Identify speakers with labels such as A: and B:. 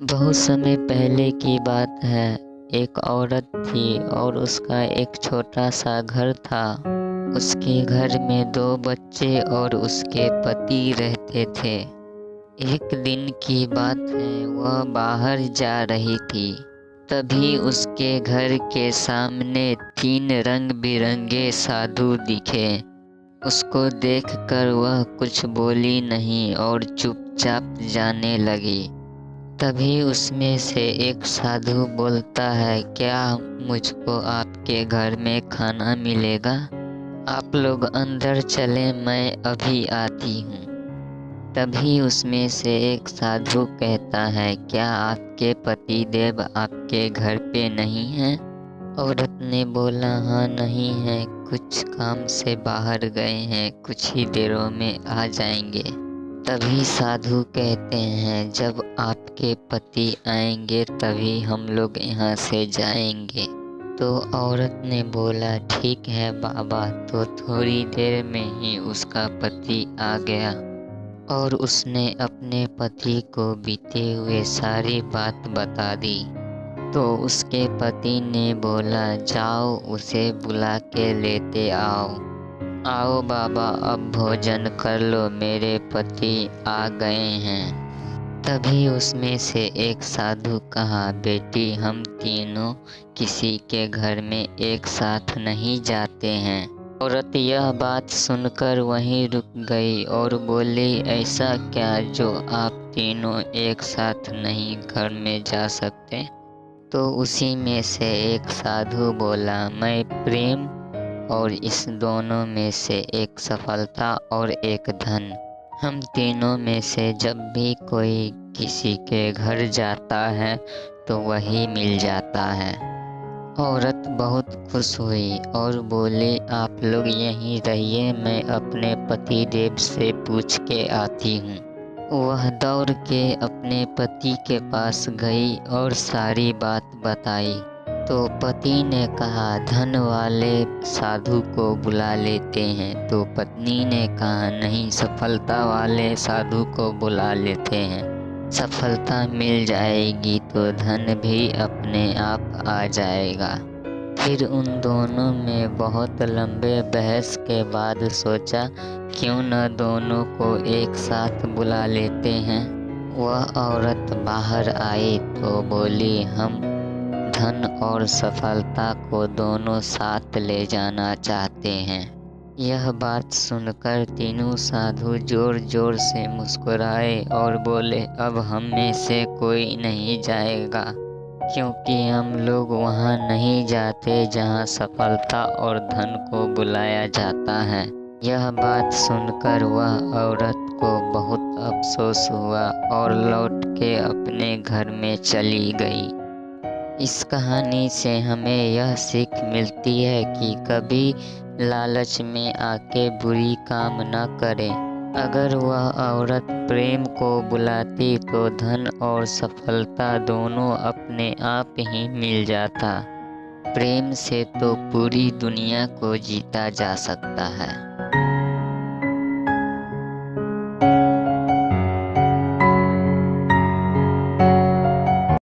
A: बहुत समय पहले की बात है। एक औरत थी और उसका एक छोटा सा घर था। उसके घर में 2 बच्चे और उसके पति रहते थे। एक दिन की बात है, वह बाहर जा रही थी। तभी उसके घर के सामने 3 रंग बिरंगे साधु दिखे। उसको देखकर वह कुछ बोली नहीं और चुपचाप जाने लगी। तभी उसमें से एक साधु बोलता है, क्या मुझको आपके घर में खाना मिलेगा? आप लोग अंदर चले, मैं अभी आती हूँ। तभी उसमें से एक साधु कहता है, क्या आपके पति देव आपके घर पे नहीं हैं? औरत ने बोला, हाँ नहीं है, कुछ काम से बाहर गए हैं, कुछ ही देरों में आ जाएंगे। तभी साधु कहते हैं, जब आपके पति आएंगे तभी हम लोग यहाँ से जाएंगे। तो औरत ने बोला, ठीक है बाबा। तो थोड़ी देर में ही उसका पति आ गया और उसने अपने पति को बीते हुए सारी बात बता दी। तो उसके पति ने बोला, जाओ उसे बुला के लेते आओ। आओ बाबा, अब भोजन कर लो, मेरे पति आ गए हैं। तभी उसमें से एक साधु कहा, बेटी हम तीनों किसी के घर में एक साथ नहीं जाते हैं। औरत यह बात सुनकर वहीं रुक गई और बोली, ऐसा क्या जो आप तीनों एक साथ नहीं घर में जा सकते? तो उसी में से एक साधु बोला, मैं प्रेम और इस दोनों में से एक सफलता और एक धन, हम तीनों में से जब भी कोई किसी के घर जाता है तो वही मिल जाता है। औरत बहुत खुश हुई और बोली, आप लोग यहीं रहिए, मैं अपने पति देव से पूछ के आती हूँ। वह दौड़ के अपने पति के पास गई और सारी बात बताई। तो पति ने कहा, धन वाले साधु को बुला लेते हैं। तो पत्नी ने कहा, नहीं, सफलता वाले साधु को बुला लेते हैं। सफलता मिल जाएगी तो धन भी अपने आप आ जाएगा। फिर उन दोनों में बहुत लंबे बहस के बाद सोचा, क्यों न दोनों को एक साथ बुला लेते हैं। वह औरत बाहर आई तो बोली, हम धन और सफलता को दोनों साथ ले जाना चाहते हैं। यह बात सुनकर तीनों साधु जोर जोर से मुस्कुराए और बोले, अब हम में से कोई नहीं जाएगा, क्योंकि हम लोग वहाँ नहीं जाते जहाँ सफलता और धन को बुलाया जाता है। यह बात सुनकर वह औरत को बहुत अफसोस हुआ और लौट के अपने घर में चली गई। इस कहानी से हमें यह सीख मिलती है कि कभी लालच में आके बुरी काम न करें। अगर वह औरत प्रेम को बुलाती तो धन और सफलता दोनों अपने आप ही मिल जाता। प्रेम से तो पूरी दुनिया को जीता जा सकता है।